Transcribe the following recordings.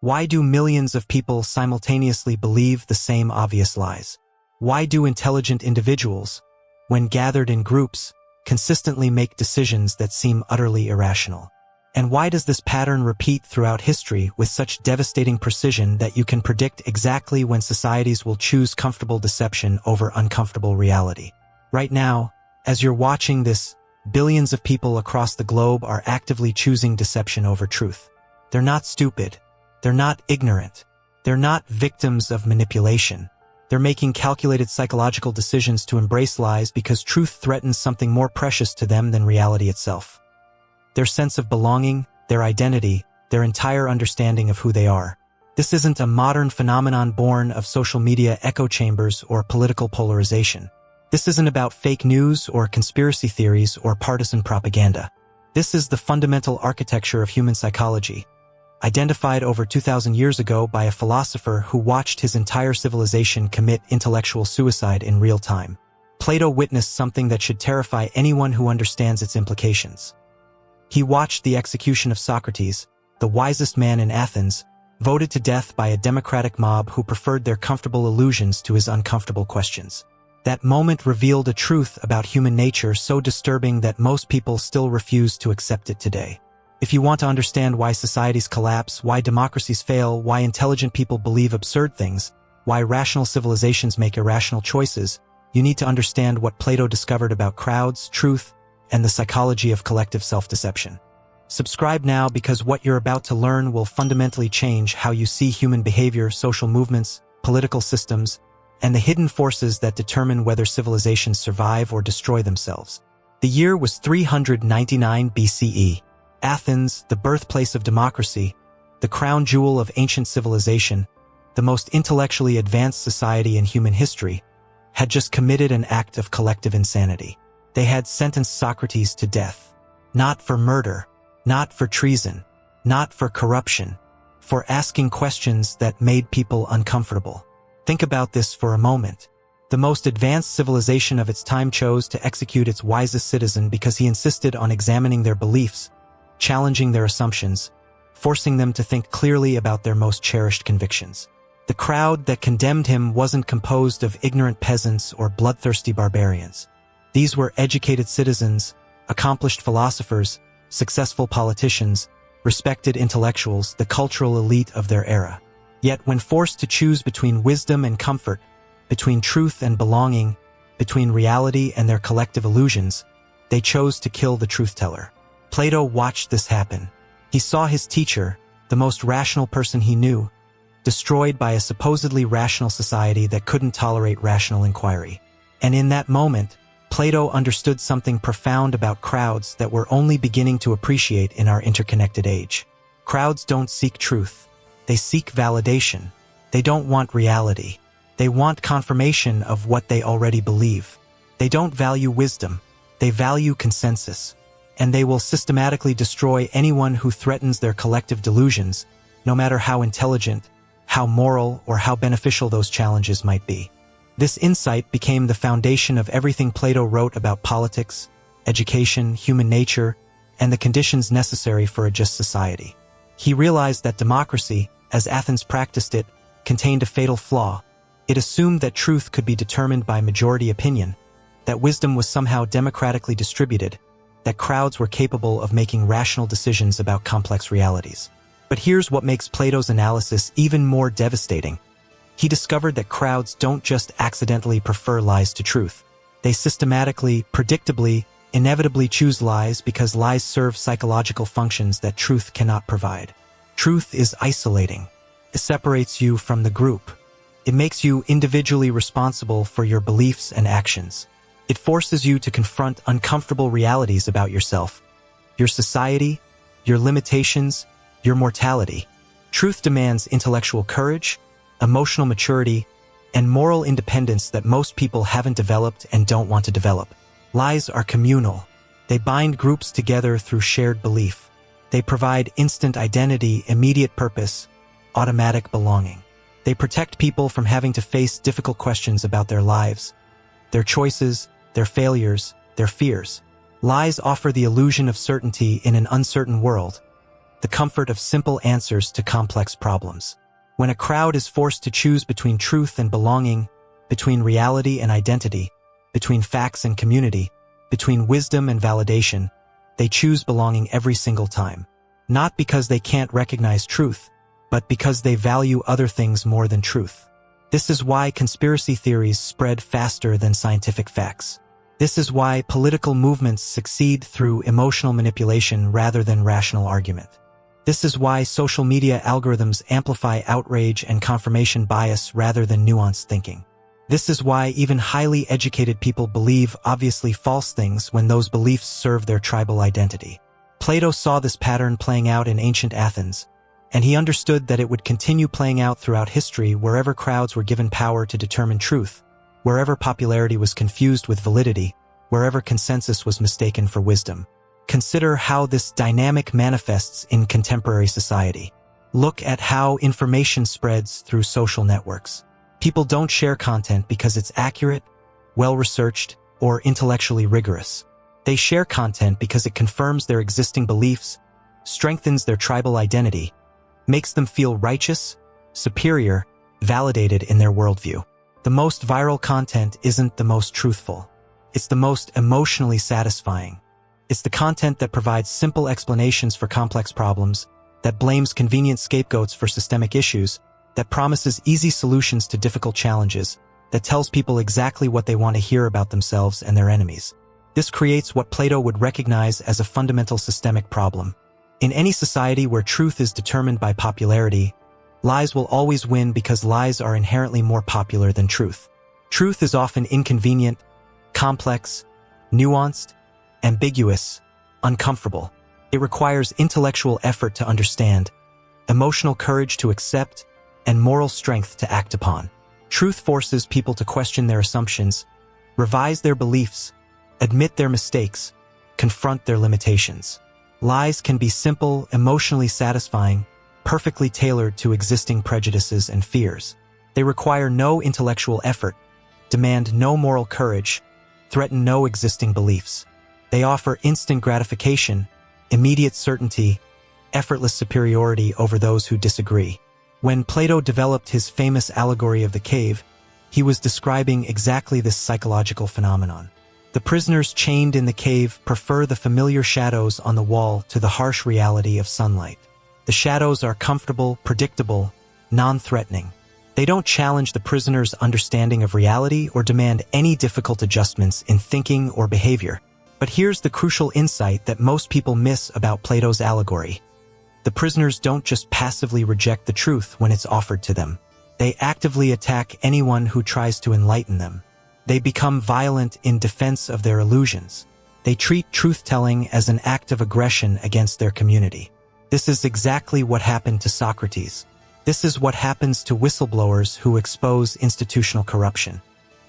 Why do millions of people simultaneously believe the same obvious lies? Why do intelligent individuals, when gathered in groups, consistently make decisions that seem utterly irrational? And why does this pattern repeat throughout history with such devastating precision that you can predict exactly when societies will choose comfortable deception over uncomfortable reality? Right now, as you're watching this, billions of people across the globe are actively choosing deception over truth. They're not stupid. They're not ignorant. They're not victims of manipulation. They're making calculated psychological decisions to embrace lies because truth threatens something more precious to them than reality itself. Their sense of belonging, their identity, their entire understanding of who they are. This isn't a modern phenomenon born of social media echo chambers or political polarization. This isn't about fake news or conspiracy theories or partisan propaganda. This is the fundamental architecture of human psychology, identified over 2,000 years ago by a philosopher who watched his entire civilization commit intellectual suicide in real time. Plato witnessed something that should terrify anyone who understands its implications. He watched the execution of Socrates, the wisest man in Athens, voted to death by a democratic mob who preferred their comfortable illusions to his uncomfortable questions. That moment revealed a truth about human nature so disturbing that most people still refuse to accept it today. If you want to understand why societies collapse, why democracies fail, why intelligent people believe absurd things, why rational civilizations make irrational choices, you need to understand what Plato discovered about crowds, truth, and the psychology of collective self-deception. Subscribe now because what you're about to learn will fundamentally change how you see human behavior, social movements, political systems, and the hidden forces that determine whether civilizations survive or destroy themselves. The year was 399 BCE. Athens, the birthplace of democracy, the crown jewel of ancient civilization, the most intellectually advanced society in human history, had just committed an act of collective insanity. They had sentenced Socrates to death, not for murder, not for treason, not for corruption, for asking questions that made people uncomfortable. Think about this for a moment. The most advanced civilization of its time chose to execute its wisest citizen because he insisted on examining their beliefs, challenging their assumptions, forcing them to think clearly about their most cherished convictions. The crowd that condemned him wasn't composed of ignorant peasants or bloodthirsty barbarians. These were educated citizens, accomplished philosophers, successful politicians, respected intellectuals, the cultural elite of their era. Yet when forced to choose between wisdom and comfort, between truth and belonging, between reality and their collective illusions, they chose to kill the truth-teller. Plato watched this happen. He saw his teacher, the most rational person he knew, destroyed by a supposedly rational society that couldn't tolerate rational inquiry. And in that moment, Plato understood something profound about crowds that we're only beginning to appreciate in our interconnected age. Crowds don't seek truth. They seek validation. They don't want reality. They want confirmation of what they already believe. They don't value wisdom. They value consensus. And they will systematically destroy anyone who threatens their collective delusions, no matter how intelligent, how moral, or how beneficial those challenges might be. This insight became the foundation of everything Plato wrote about politics, education, human nature, and the conditions necessary for a just society. He realized that democracy, as Athens practiced it, contained a fatal flaw. It assumed that truth could be determined by majority opinion, that wisdom was somehow democratically distributed, that crowds were capable of making rational decisions about complex realities. But here's what makes Plato's analysis even more devastating. He discovered that crowds don't just accidentally prefer lies to truth. They systematically, predictably, inevitably choose lies because lies serve psychological functions that truth cannot provide. Truth is isolating. It separates you from the group. It makes you individually responsible for your beliefs and actions. It forces you to confront uncomfortable realities about yourself, your society, your limitations, your mortality. Truth demands intellectual courage, emotional maturity, and moral independence that most people haven't developed and don't want to develop. Lies are communal. They bind groups together through shared belief. They provide instant identity, immediate purpose, automatic belonging. They protect people from having to face difficult questions about their lives, their choices, their failures, their fears. Lies offer the illusion of certainty in an uncertain world. the comfort of simple answers to complex problems. When a crowd is forced to choose between truth and belonging, between reality and identity, between facts and community, between wisdom and validation, they choose belonging every single time. Not because they can't recognize truth, but because they value other things more than truth. This is why conspiracy theories spread faster than scientific facts. This is why political movements succeed through emotional manipulation rather than rational argument. This is why social media algorithms amplify outrage and confirmation bias rather than nuanced thinking. This is why even highly educated people believe obviously false things when those beliefs serve their tribal identity. Plato saw this pattern playing out in ancient Athens, and he understood that it would continue playing out throughout history wherever crowds were given power to determine truth, wherever popularity was confused with validity, wherever consensus was mistaken for wisdom. Consider how this dynamic manifests in contemporary society. Look at how information spreads through social networks. People don't share content because it's accurate, well-researched, or intellectually rigorous. They share content because it confirms their existing beliefs, strengthens their tribal identity, makes them feel righteous, superior, validated in their worldview. The most viral content isn't the most truthful. It's the most emotionally satisfying. It's the content that provides simple explanations for complex problems, that blames convenient scapegoats for systemic issues, that promises easy solutions to difficult challenges, that tells people exactly what they want to hear about themselves and their enemies. This creates what Plato would recognize as a fundamental systemic problem. In any society where truth is determined by popularity, lies will always win because lies are inherently more popular than truth. Truth is often inconvenient, complex, nuanced, ambiguous, uncomfortable. It requires intellectual effort to understand, emotional courage to accept, and moral strength to act upon. Truth forces people to question their assumptions, revise their beliefs, admit their mistakes, confront their limitations. Lies can be simple, emotionally satisfying, perfectly tailored to existing prejudices and fears. They require no intellectual effort, demand no moral courage, threaten no existing beliefs. They offer instant gratification, immediate certainty, effortless superiority over those who disagree. When Plato developed his famous allegory of the cave, he was describing exactly this psychological phenomenon. The prisoners chained in the cave prefer the familiar shadows on the wall to the harsh reality of sunlight. The shadows are comfortable, predictable, non-threatening. They don't challenge the prisoner's understanding of reality or demand any difficult adjustments in thinking or behavior. But here's the crucial insight that most people miss about Plato's allegory. The prisoners don't just passively reject the truth when it's offered to them. They actively attack anyone who tries to enlighten them. They become violent in defense of their illusions. They treat truth-telling as an act of aggression against their community. This is exactly what happened to Socrates. This is what happens to whistleblowers who expose institutional corruption.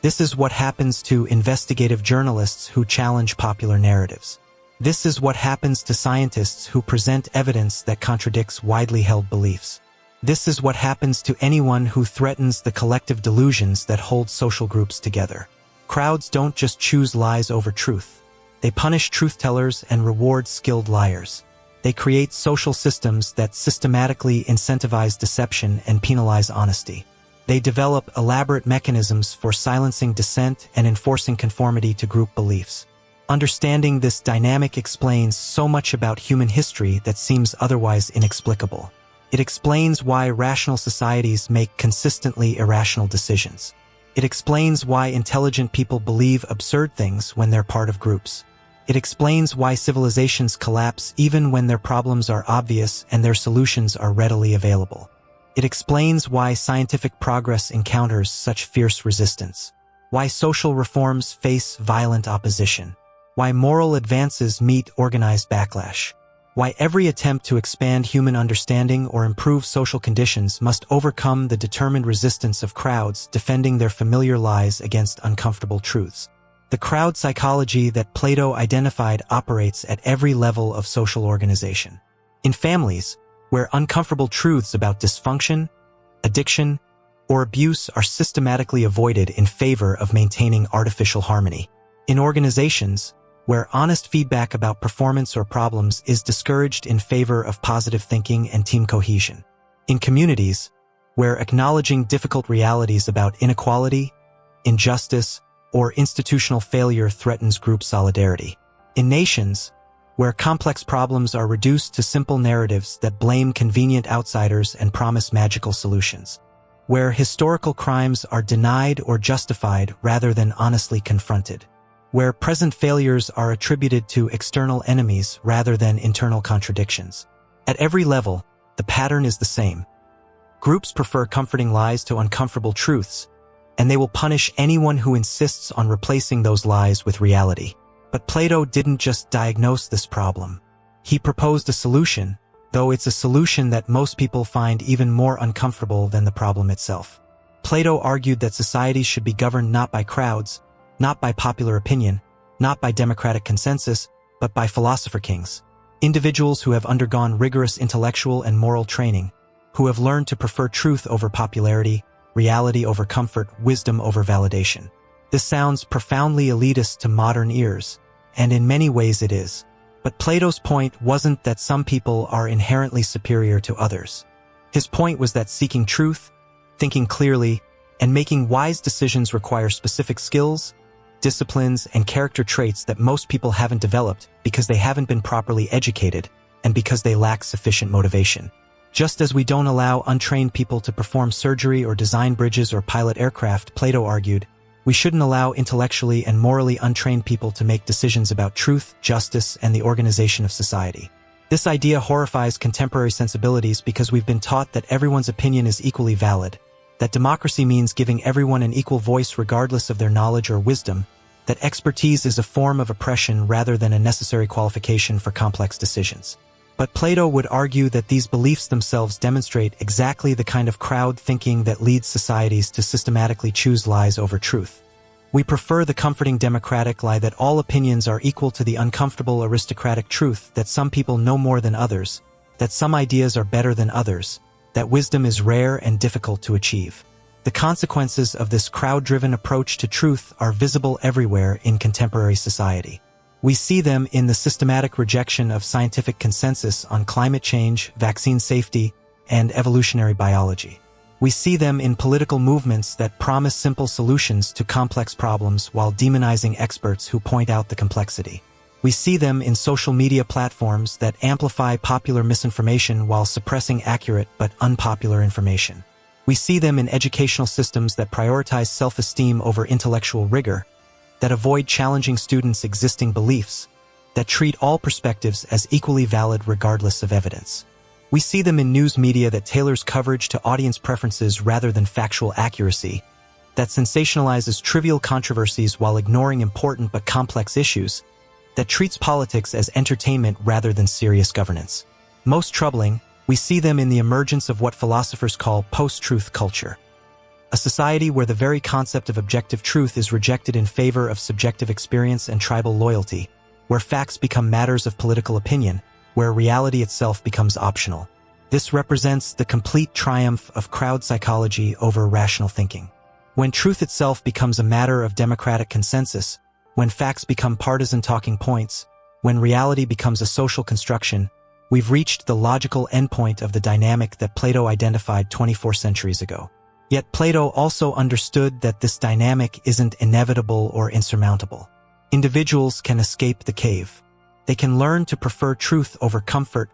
This is what happens to investigative journalists who challenge popular narratives. This is what happens to scientists who present evidence that contradicts widely held beliefs. This is what happens to anyone who threatens the collective delusions that hold social groups together. Crowds don't just choose lies over truth. They punish truth-tellers and reward skilled liars. They create social systems that systematically incentivize deception and penalize honesty. They develop elaborate mechanisms for silencing dissent and enforcing conformity to group beliefs. Understanding this dynamic explains so much about human history that seems otherwise inexplicable. It explains why rational societies make consistently irrational decisions. It explains why intelligent people believe absurd things when they're part of groups. It explains why civilizations collapse even when their problems are obvious and their solutions are readily available. It explains why scientific progress encounters such fierce resistance, why social reforms face violent opposition, why moral advances meet organized backlash, why every attempt to expand human understanding or improve social conditions must overcome the determined resistance of crowds defending their familiar lies against uncomfortable truths. The crowd psychology that Plato identified operates at every level of social organization. In families, where uncomfortable truths about dysfunction, addiction, or abuse are systematically avoided in favor of maintaining artificial harmony. In organizations, where honest feedback about performance or problems is discouraged in favor of positive thinking and team cohesion. In communities, where acknowledging difficult realities about inequality, injustice, or institutional failure threatens group solidarity. In nations, where complex problems are reduced to simple narratives that blame convenient outsiders and promise magical solutions. Where historical crimes are denied or justified rather than honestly confronted. Where present failures are attributed to external enemies rather than internal contradictions. At every level, the pattern is the same. Groups prefer comforting lies to uncomfortable truths, and they will punish anyone who insists on replacing those lies with reality. But Plato didn't just diagnose this problem. He proposed a solution, though it's a solution that most people find even more uncomfortable than the problem itself. Plato argued that societies should be governed not by crowds, not by popular opinion, not by democratic consensus, but by philosopher-kings. Individuals who have undergone rigorous intellectual and moral training, who have learned to prefer truth over popularity, reality over comfort, wisdom over validation. This sounds profoundly elitist to modern ears, and in many ways it is. But Plato's point wasn't that some people are inherently superior to others. His point was that seeking truth, thinking clearly, and making wise decisions require specific skills, disciplines, and character traits that most people haven't developed because they haven't been properly educated and because they lack sufficient motivation. Just as we don't allow untrained people to perform surgery or design bridges or pilot aircraft, Plato argued, we shouldn't allow intellectually and morally untrained people to make decisions about truth, justice, and the organization of society. This idea horrifies contemporary sensibilities because we've been taught that everyone's opinion is equally valid, that democracy means giving everyone an equal voice regardless of their knowledge or wisdom, that expertise is a form of oppression rather than a necessary qualification for complex decisions. But Plato would argue that these beliefs themselves demonstrate exactly the kind of crowd thinking that leads societies to systematically choose lies over truth. We prefer the comforting democratic lie that all opinions are equal to the uncomfortable aristocratic truth that some people know more than others, that some ideas are better than others, that wisdom is rare and difficult to achieve. The consequences of this crowd-driven approach to truth are visible everywhere in contemporary society. We see them in the systematic rejection of scientific consensus on climate change, vaccine safety, and evolutionary biology. We see them in political movements that promise simple solutions to complex problems while demonizing experts who point out the complexity. We see them in social media platforms that amplify popular misinformation while suppressing accurate but unpopular information. We see them in educational systems that prioritize self-esteem over intellectual rigor, that avoid challenging students' existing beliefs, that treat all perspectives as equally valid regardless of evidence. We see them in news media that tailors coverage to audience preferences rather than factual accuracy, that sensationalizes trivial controversies while ignoring important but complex issues, that treats politics as entertainment rather than serious governance. Most troubling, we see them in the emergence of what philosophers call post-truth culture. A society where the very concept of objective truth is rejected in favor of subjective experience and tribal loyalty, where facts become matters of political opinion, where reality itself becomes optional. This represents the complete triumph of crowd psychology over rational thinking. When truth itself becomes a matter of democratic consensus, when facts become partisan talking points, when reality becomes a social construction, we've reached the logical endpoint of the dynamic that Plato identified 24 centuries ago. Yet Plato also understood that this dynamic isn't inevitable or insurmountable. Individuals can escape the cave. They can learn to prefer truth over comfort,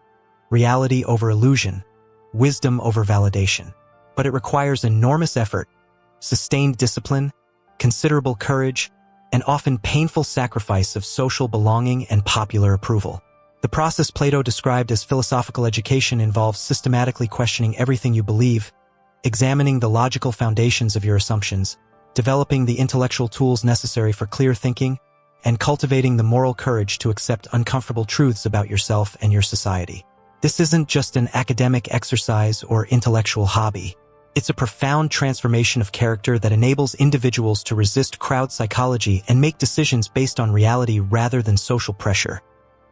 reality over illusion, wisdom over validation. But it requires enormous effort, sustained discipline, considerable courage, and often painful sacrifice of social belonging and popular approval. The process Plato described as philosophical education involves systematically questioning everything you believe, examining the logical foundations of your assumptions, developing the intellectual tools necessary for clear thinking, and cultivating the moral courage to accept uncomfortable truths about yourself and your society. This isn't just an academic exercise or intellectual hobby. It's a profound transformation of character that enables individuals to resist crowd psychology and make decisions based on reality rather than social pressure,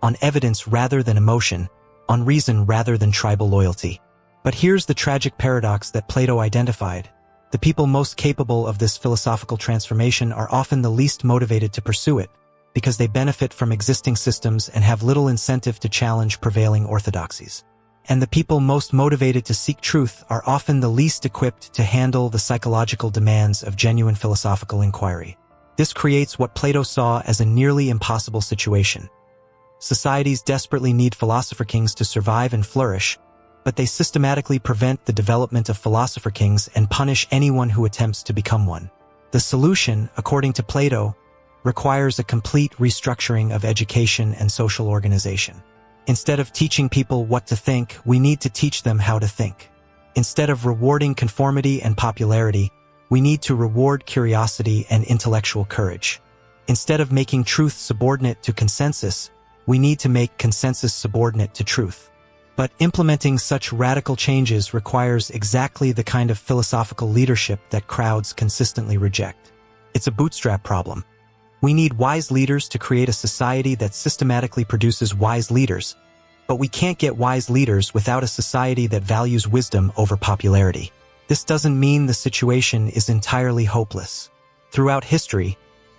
on evidence rather than emotion, on reason rather than tribal loyalty. But here's the tragic paradox that Plato identified. The people most capable of this philosophical transformation are often the least motivated to pursue it. because they benefit from existing systems and have little incentive to challenge prevailing orthodoxies. And the people most motivated to seek truth are often the least equipped to handle the psychological demands of genuine philosophical inquiry. This creates what Plato saw as a nearly impossible situation. Societies desperately need philosopher-kings to survive and flourish, but they systematically prevent the development of philosopher-kings and punish anyone who attempts to become one. The solution, according to Plato, requires a complete restructuring of education and social organization. Instead of teaching people what to think, we need to teach them how to think. Instead of rewarding conformity and popularity, we need to reward curiosity and intellectual courage. Instead of making truth subordinate to consensus, we need to make consensus subordinate to truth. But implementing such radical changes requires exactly the kind of philosophical leadership that crowds consistently reject. It's a bootstrap problem. We need wise leaders to create a society that systematically produces wise leaders, but we can't get wise leaders without a society that values wisdom over popularity. This doesn't mean the situation is entirely hopeless. Throughout history,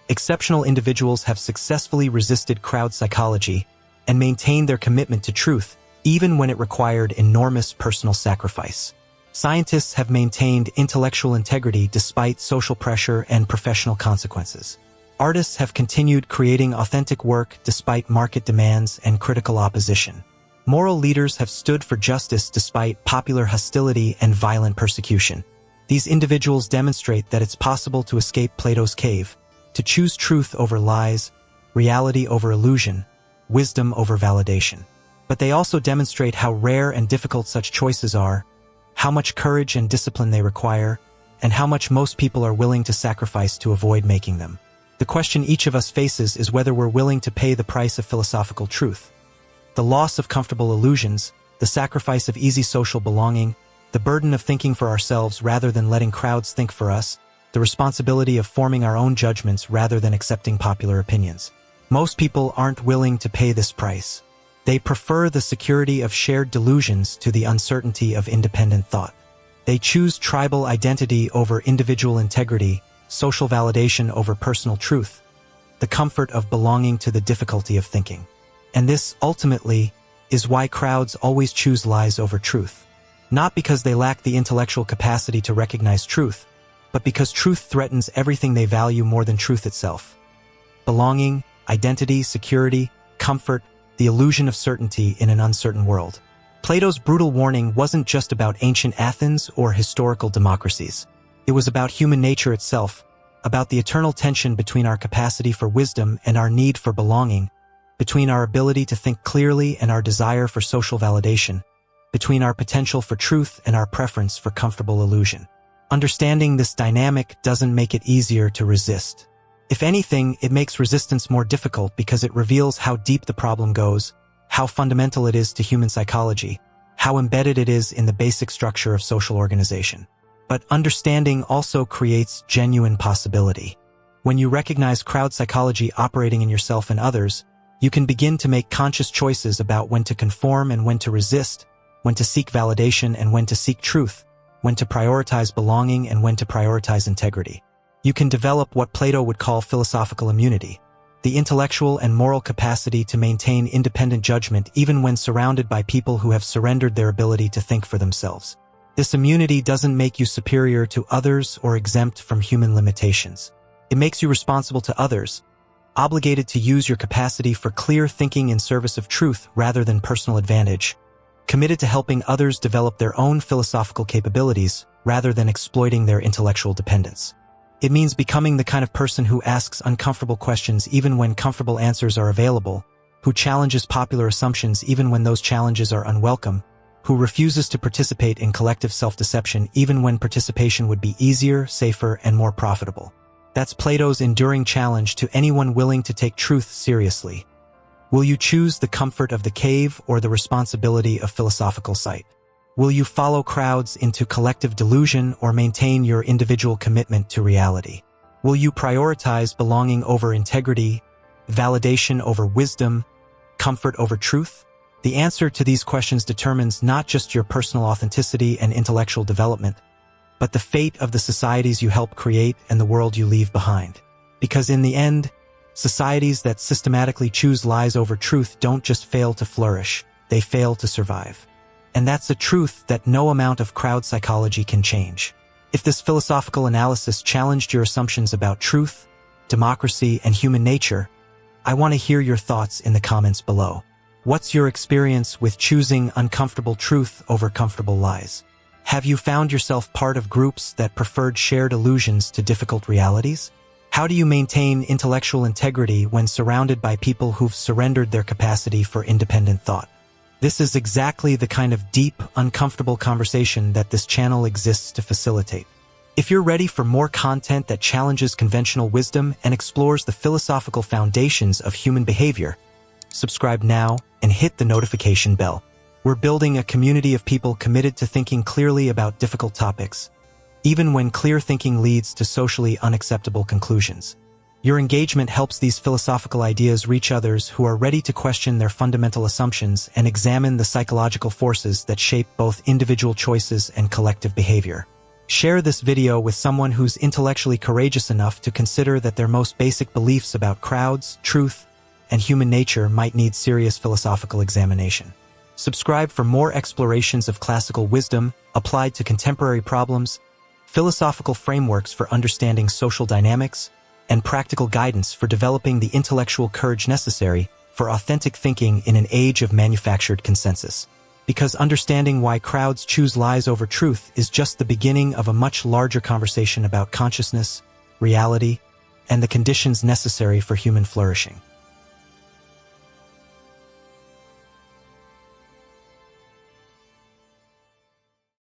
exceptional individuals have successfully resisted crowd psychology and maintained their commitment to truth, even when it required enormous personal sacrifice. Scientists have maintained intellectual integrity despite social pressure and professional consequences. Artists have continued creating authentic work despite market demands and critical opposition. Moral leaders have stood for justice despite popular hostility and violent persecution. These individuals demonstrate that it's possible to escape Plato's cave, to choose truth over lies, reality over illusion, wisdom over validation. But they also demonstrate how rare and difficult such choices are, how much courage and discipline they require, and how much most people are willing to sacrifice to avoid making them. The question each of us faces is whether we're willing to pay the price of philosophical truth. The loss of comfortable illusions, the sacrifice of easy social belonging, the burden of thinking for ourselves rather than letting crowds think for us, the responsibility of forming our own judgments rather than accepting popular opinions. Most people aren't willing to pay this price. They prefer the security of shared delusions to the uncertainty of independent thought. They choose tribal identity over individual integrity, social validation over personal truth, the comfort of belonging to the difficulty of thinking. And this, ultimately, is why crowds always choose lies over truth. Not because they lack the intellectual capacity to recognize truth, but because truth threatens everything they value more than truth itself. Belonging, identity, security, comfort, the illusion of certainty in an uncertain world. Plato's brutal warning wasn't just about ancient Athens or historical democracies. It was about human nature itself, about the eternal tension between our capacity for wisdom and our need for belonging, between our ability to think clearly and our desire for social validation, between our potential for truth and our preference for comfortable illusion. Understanding this dynamic doesn't make it easier to resist. If anything, it makes resistance more difficult because it reveals how deep the problem goes, how fundamental it is to human psychology, how embedded it is in the basic structure of social organization. But understanding also creates genuine possibility. When you recognize crowd psychology operating in yourself and others, you can begin to make conscious choices about when to conform and when to resist, when to seek validation and when to seek truth, when to prioritize belonging and when to prioritize integrity. You can develop what Plato would call philosophical immunity, the intellectual and moral capacity to maintain independent judgment even when surrounded by people who have surrendered their ability to think for themselves. This immunity doesn't make you superior to others or exempt from human limitations. It makes you responsible to others, obligated to use your capacity for clear thinking in service of truth rather than personal advantage, committed to helping others develop their own philosophical capabilities rather than exploiting their intellectual dependence. It means becoming the kind of person who asks uncomfortable questions even when comfortable answers are available, who challenges popular assumptions even when those challenges are unwelcome, who refuses to participate in collective self-deception even when participation would be easier, safer, and more profitable. That's Plato's enduring challenge to anyone willing to take truth seriously. Will you choose the comfort of the cave or the responsibility of philosophical sight? Will you follow crowds into collective delusion or maintain your individual commitment to reality? Will you prioritize belonging over integrity, validation over wisdom, comfort over truth? The answer to these questions determines not just your personal authenticity and intellectual development, but the fate of the societies you help create and the world you leave behind. Because in the end, Societies that systematically choose lies over truth don't just fail to flourish, they fail to survive. And that's a truth that no amount of crowd psychology can change. If this philosophical analysis challenged your assumptions about truth, democracy, and human nature, I want to hear your thoughts in the comments below. What's your experience with choosing uncomfortable truth over comfortable lies? Have you found yourself part of groups that preferred shared illusions to difficult realities? How do you maintain intellectual integrity when surrounded by people who've surrendered their capacity for independent thought? This is exactly the kind of deep, uncomfortable conversation that this channel exists to facilitate. If you're ready for more content that challenges conventional wisdom and explores the philosophical foundations of human behavior, subscribe now and hit the notification bell. We're building a community of people committed to thinking clearly about difficult topics, even when clear thinking leads to socially unacceptable conclusions. Your engagement helps these philosophical ideas reach others who are ready to question their fundamental assumptions and examine the psychological forces that shape both individual choices and collective behavior. Share this video with someone who's intellectually courageous enough to consider that their most basic beliefs about crowds, truth, and human nature might need serious philosophical examination. Subscribe for more explorations of classical wisdom applied to contemporary problems, philosophical frameworks for understanding social dynamics, and practical guidance for developing the intellectual courage necessary for authentic thinking in an age of manufactured consensus. Because understanding why crowds choose lies over truth is just the beginning of a much larger conversation about consciousness, reality, and the conditions necessary for human flourishing.